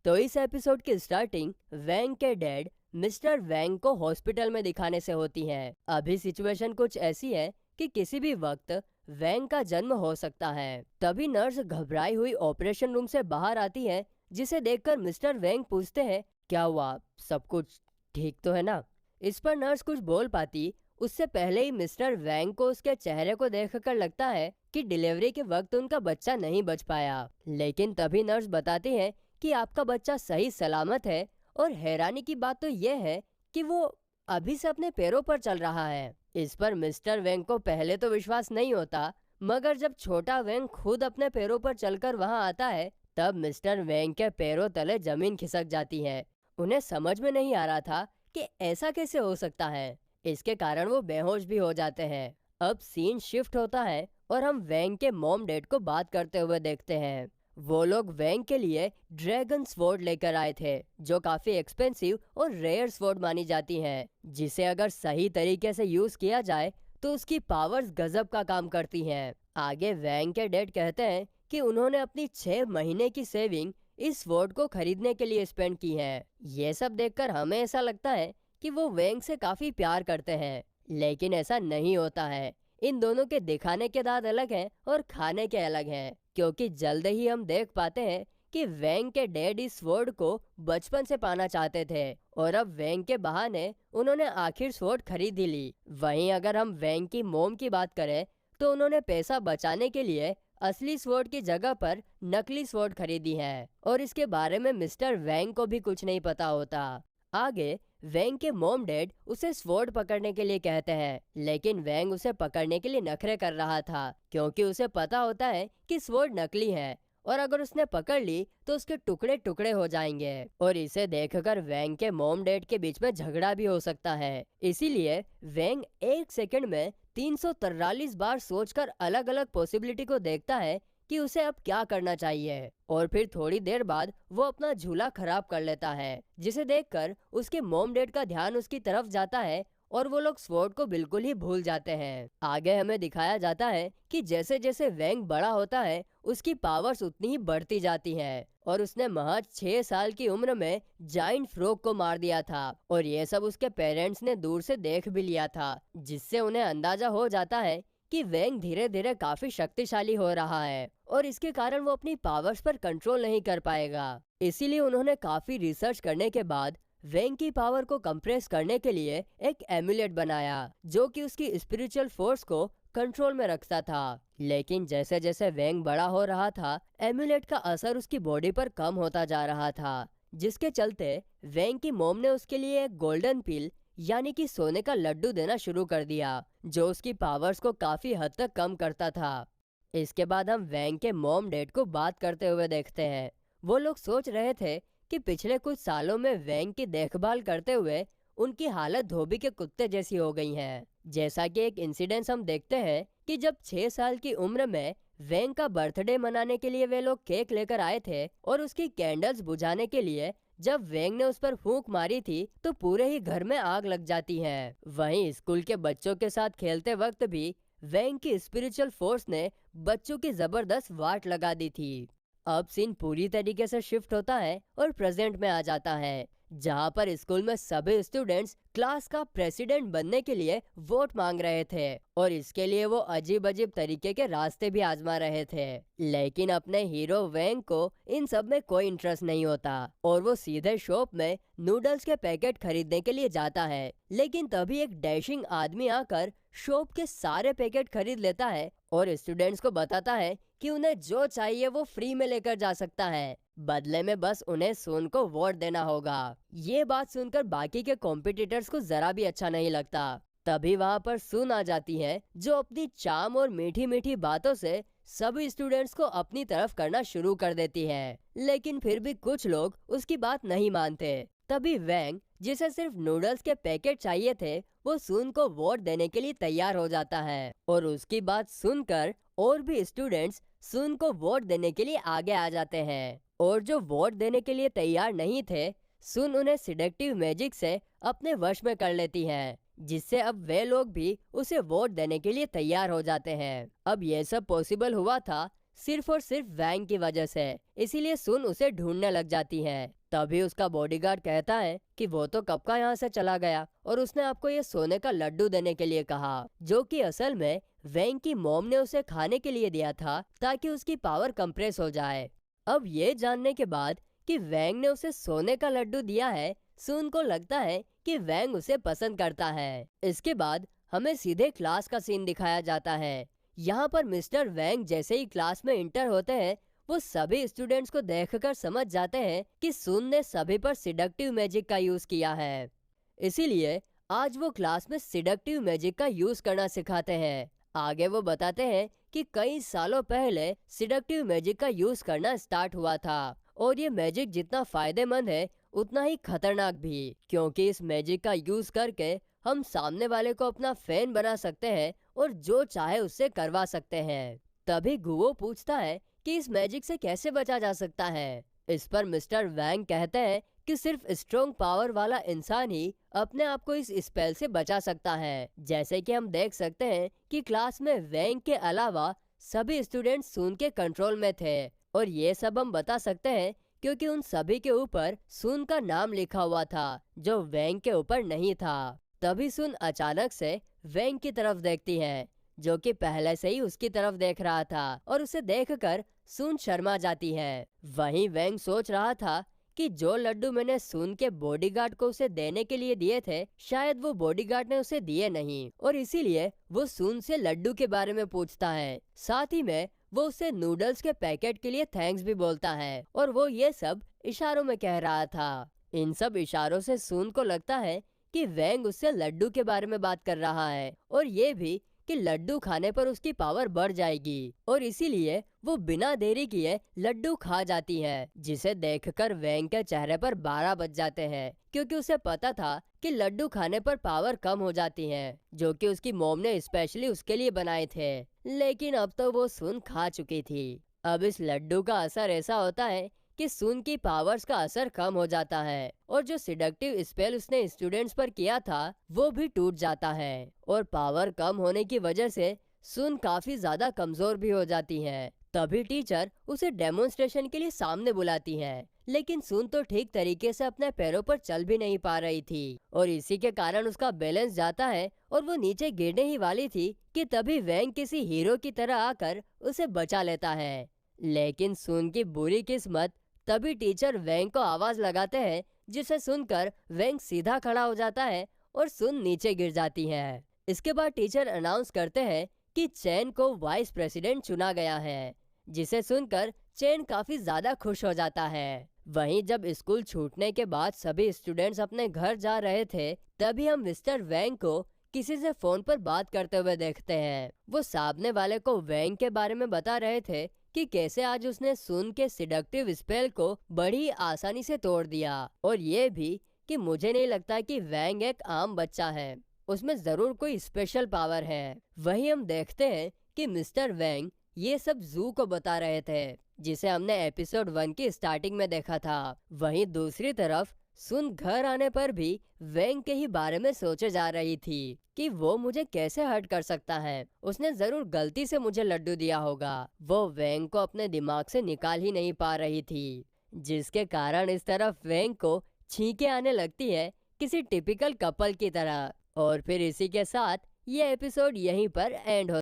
तो इस एपिसोड की स्टार्टिंग वैंग के डैड मिस्टर वैंग को हॉस्पिटल में दिखाने से होती है। अभी सिचुएशन कुछ ऐसी है कि किसी भी वक्त वैंग का जन्म हो सकता है। तभी नर्स घबराई हुई ऑपरेशन रूम से बाहर आती है, जिसे देखकर मिस्टर वैंग पूछते हैं, क्या हुआ, सब कुछ ठीक तो है ना। इस पर नर्स कुछ बोल पाती उससे पहले ही मिस्टर वैंग को उसके चेहरे को देखकर लगता है कि डिलीवरी के वक्त उनका बच्चा नहीं बच पाया। लेकिन तभी नर्स बताती है कि आपका बच्चा सही सलामत है, और हैरानी की बात तो यह है कि वो अभी से अपने पैरों पर चल रहा है। इस पर मिस्टर वेंग को पहले तो विश्वास नहीं होता, मगर जब छोटा वेंग खुद अपने पैरों पर चलकर वहां आता है, तब मिस्टर वेंग के पैरों तले जमीन खिसक जाती है। उन्हें समझ में नहीं आ रहा था कि ऐसा कैसे हो सकता है। इसके कारण वो बेहोश भी हो जाते हैं। अब सीन शिफ्ट होता है और हम वेंग के मॉम डैड को बात करते हुए देखते हैं। वो लोग वैंग के लिए ड्रैगन स्वॉर्ड लेकर आए थे, जो काफी एक्सपेंसिव और रेयर स्वॉर्ड मानी जाती हैं, जिसे अगर सही तरीके से यूज किया जाए तो उसकी पावर्स गजब का काम करती हैं। आगे वैंग के डैड कहते हैं कि उन्होंने अपनी 6 महीने की सेविंग इस स्वॉर्ड को खरीदने के लिए स्पेंड की है। ये सब देखकर हमें ऐसा लगता है कि वो वैंग से काफी प्यार करते हैं, लेकिन ऐसा नहीं होता है। इन दोनों के दिखाने के दांत अलग हैं और खाने के अलग हैं, क्योंकि जल्द ही हम देख पाते हैं कि वैंग के डैड इस स्वॉर्ड को बचपन से पाना चाहते थे, और अब वैंग के बहाने उन्होंने आखिर स्वॉर्ड खरीद ही ली। वहीं अगर हम वैंग की मोम की बात करें तो उन्होंने पैसा बचाने के लिए असली स्वॉर्ड की जगह पर नकली स्वॉर्ड खरीदी है, और इसके बारे में मिस्टर वैंग को भी कुछ नहीं पता होता। आगे वैंग के मॉम डैड उसे स्वॉर्ड पकड़ने के लिए कहते हैं, लेकिन वैंग उसे पकड़ने के लिए नखरे कर रहा था, क्योंकि उसे पता होता है कि स्वॉर्ड नकली है, और अगर उसने पकड़ ली तो उसके टुकड़े टुकड़े हो जाएंगे, और इसे देखकर वैंग के मॉम डैड के बीच में झगड़ा भी हो सकता है। इसीलिए वैंग एक सेकंड में 343 बार सोचकर अलग अलग पॉसिबिलिटी को देखता है कि उसे अब क्या करना चाहिए, और फिर थोड़ी देर बाद वो अपना झूला खराब कर लेता है, जिसे देखकर उसके मॉम डैड का ध्यान उसकी तरफ जाता है, और वो लोग स्वॉर्ड को बिल्कुल ही भूल जाते हैं। आगे हमें दिखाया जाता है कि जैसे जैसे वैंग बड़ा होता है उसकी पावर्स उतनी ही बढ़ती जाती हैं, और उसने महज 6 साल की उम्र में जाइंट फ्रॉग को मार दिया था, और ये सब उसके पेरेंट्स ने दूर से देख भी लिया था, जिससे उन्हें अंदाजा हो जाता है कि वैंग धीरे धीरे काफी शक्तिशाली हो रहा है, और इसके कारण वो अपनी पावर्स पर कंट्रोल नहीं कर पाएगा। इसीलिए उन्होंने काफी रिसर्च करने के बाद वैंग की पावर को कंप्रेस करने के लिए एक एम्यूलेट बनाया, जो कि उसकी स्पिरिचुअल फोर्स को कंट्रोल में रखता था। लेकिन जैसे जैसे वैंग बड़ा हो रहा था, एम्यूलेट का असर उसकी बॉडी पर कम होता जा रहा था, जिसके चलते वैंग की मॉम ने उसके लिए एक गोल्डन पिल यानी कि सोने का लड्डू देना शुरू कर दिया, जो उसकी पावर्स को काफी हद तक कम करता था। इसके बाद हम वैंग के मॉम डैड को बात करते हुए देखते हैं। वो लोग सोच रहे थे कि पिछले कुछ सालों में वैंग की देखभाल करते हुए उनकी हालत धोबी के कुत्ते जैसी हो गई है। जैसा कि एक इंसिडेंस हम देखते हैं कि जब 6 साल की उम्र में वैंग का बर्थडे मनाने के लिए वे लोग केक लेकर आए थे, और उसकी कैंडल्स बुझाने के लिए जब वैंग ने उस पर फूंक मारी थी तो पूरे ही घर में आग लग जाती है। वहीं स्कूल के बच्चों के साथ खेलते वक्त भी वैंग की स्पिरिचुअल फोर्स ने बच्चों की जबरदस्त वाट लगा दी थी। अब सीन पूरी तरीके से शिफ्ट होता है और प्रेजेंट में आ जाता है, जहां पर स्कूल में सभी स्टूडेंट्स क्लास का प्रेसिडेंट बनने के लिए वोट मांग रहे थे, और इसके लिए वो अजीब अजीब तरीके के रास्ते भी आजमा रहे थे। लेकिन अपने हीरो वैंग को इन सब में कोई इंटरेस्ट नहीं होता, और वो सीधे शॉप में नूडल्स के पैकेट खरीदने के लिए जाता है। लेकिन तभी एक डैशिंग आदमी आकर शॉप के सारे पैकेट खरीद लेता है, और स्टूडेंट्स को बताता है कि उन्हें जो चाहिए वो फ्री में लेकर जा सकता है, बदले में बस उन्हें सुन को वोट देना होगा। ये बात सुनकर बाकी के कॉम्पिटिटर्स को जरा भी अच्छा नहीं लगता। तभी वहाँ पर सुन आ जाती है, जो अपनी चाम और मीठी मीठी बातों से सभी स्टूडेंट्स को अपनी तरफ करना शुरू कर देती है। लेकिन फिर भी कुछ लोग उसकी बात नहीं मानते। तभी वैंग, जिसे सिर्फ नूडल्स के पैकेट चाहिए थे, वो सुन को वोट देने के लिए तैयार हो जाता है, और उसकी बात सुनकर और भी स्टूडेंट्स सुन को वोट देने के लिए आगे आ जाते हैं। और जो वोट देने के लिए तैयार नहीं थे, सुन उन्हें सिडेक्टिव मैजिक से अपने वश में कर लेती है, जिससे अब वे लोग भी उसे वोट देने के लिए तैयार हो जाते हैं। अब यह सब पॉसिबल हुआ था सिर्फ और सिर्फ वैंग की वजह से, इसीलिए सुन उसे ढूंढने लग जाती है। तभी उसका बॉडीगार्ड कहता है कि वो तो कब का यहाँ से चला गया और उसने आपको ये सोने का लड्डू देने के लिए कहा, जो कि असल में वैंग की मॉम ने उसे खाने के लिए दिया था ताकि उसकी पावर कंप्रेस हो जाए। अब ये जानने के बाद कि वैंग ने उसे सोने का लड्डू दिया है, सुन को लगता है कि वैंग उसे पसंद करता है। इसके बाद हमें सीधे क्लास का सीन दिखाया जाता है। यहाँ पर मिस्टर वैंग जैसे ही क्लास में इंटर होते हैं, वो सभी स्टूडेंट्स को देखकर समझ जाते हैं कि सुन ने सभी पर सिडक्टिव मैजिक का यूज किया है। इसीलिए आज वो क्लास में सिडक्टिव मैजिक का यूज करना सिखाते हैं। आगे वो बताते हैं कि कई सालों पहले सिडक्टिव मैजिक का यूज करना स्टार्ट हुआ था और ये मैजिक जितना फायदेमंद है उतना ही खतरनाक भी, क्योंकि इस मैजिक का यूज करके हम सामने वाले को अपना फैन बना सकते हैं और जो चाहे उससे करवा सकते हैं। तभी गुवो पूछता है कि इस मैजिक से कैसे बचा जा सकता है। इस पर मिस्टर वैंग कहते हैं कि सिर्फ स्ट्रॉन्ग पावर वाला इंसान ही अपने आप को इस स्पेल से बचा सकता है। जैसे कि हम देख सकते हैं कि क्लास में वैंग के अलावा सभी स्टूडेंट सुन के कंट्रोल में थे और ये सब हम बता सकते हैं क्योंकि उन सभी के ऊपर सुन का नाम लिखा हुआ था जो वैंग के ऊपर नहीं था। तभी सुन अचानक से वैंग की तरफ देखती है, जो कि पहले से ही उसकी तरफ देख रहा था और उसे देखकर सुन शर्मा जाती है। वहीं वैंग सोच रहा था कि जो लड्डू मैंने सुन के बॉडीगार्ड को उसे देने के लिए दिए थे, शायद वो बॉडीगार्ड ने उसे दिए नहीं और इसीलिए वो सुन से लड्डू के बारे में पूछता है। साथ ही में वो उसे नूडल्स के पैकेट के लिए थैंक्स भी बोलता है और वो ये सब इशारों में कह रहा था। इन सब इशारों से सुन को लगता है कि वैंग उससे लड्डू के बारे में बात कर रहा है और ये भी कि लड्डू खाने पर उसकी पावर बढ़ जाएगी और इसीलिए वो बिना देरी किए लड्डू खा जाती है, जिसे देखकर वैंग के चेहरे पर 12 बज जाते हैं क्योंकि उसे पता था कि लड्डू खाने पर पावर कम हो जाती है, जो कि उसकी मॉम ने स्पेशली उसके लिए बनाए थे। लेकिन अब तो वो सुन खा चुकी थी। अब इस लड्डू का असर ऐसा होता है कि सुन की पावर्स का असर कम हो जाता है और जो सिडक्टिव स्पेल उसने स्टूडेंट्स पर किया था वो भी टूट जाता है और पावर कम होने की वजह से सुन काफी ज्यादा कमजोर भी हो जाती है। तभी टीचर उसे डेमोन्स्ट्रेशन के लिए सामने बुलाती है, लेकिन सुन तो ठीक तरीके से अपने पैरों पर चल भी नहीं पा रही थी और इसी के कारण उसका बैलेंस जाता है और वो नीचे गिरने ही वाली थी कि तभी वैंग किसी हीरो की तरह आकर उसे बचा लेता है। लेकिन सुन की बुरी किस्मत, तभी टीचर वैंग को आवाज लगाते हैं, जिसे सुनकर वैंग सीधा खड़ा हो जाता है और सुन नीचे गिर जाती है। इसके बाद टीचर अनाउंस करते हैं कि चैन को वाइस प्रेसिडेंट चुना गया है, जिसे सुनकर चैन काफी ज्यादा खुश हो जाता है। वहीं जब स्कूल छूटने के बाद सभी स्टूडेंट्स अपने घर जा रहे थे, तभी हम मिस्टर वैंग को किसी से फोन पर बात करते हुए देखते हैं। वो सामने वाले को वैंग के बारे में बता रहे थे कि कैसे आज उसने सुन के सिडक्टिव स्पेल को बड़ी आसानी से तोड़ दिया और ये भी कि मुझे नहीं लगता कि वैंग एक आम बच्चा है, उसमें जरूर कोई स्पेशल पावर है। वहीं हम देखते हैं कि मिस्टर वैंग ये सब जू को बता रहे थे, जिसे हमने एपिसोड 1 की स्टार्टिंग में देखा था। वहीं दूसरी तरफ सुन घर आने पर भी वैंग के ही बारे में सोचे जा रही थी कि वो मुझे कैसे हर्ट कर सकता है, उसने जरूर गलती से मुझे लड्डू दिया होगा। वो वैंग को अपने दिमाग से निकाल ही नहीं पा रही थी, जिसके कारण इस तरफ वैंग को छींके आने लगती है किसी टिपिकल कपल की तरह। और फिर इसी के साथ ये एपिसोड यहीं पर एंड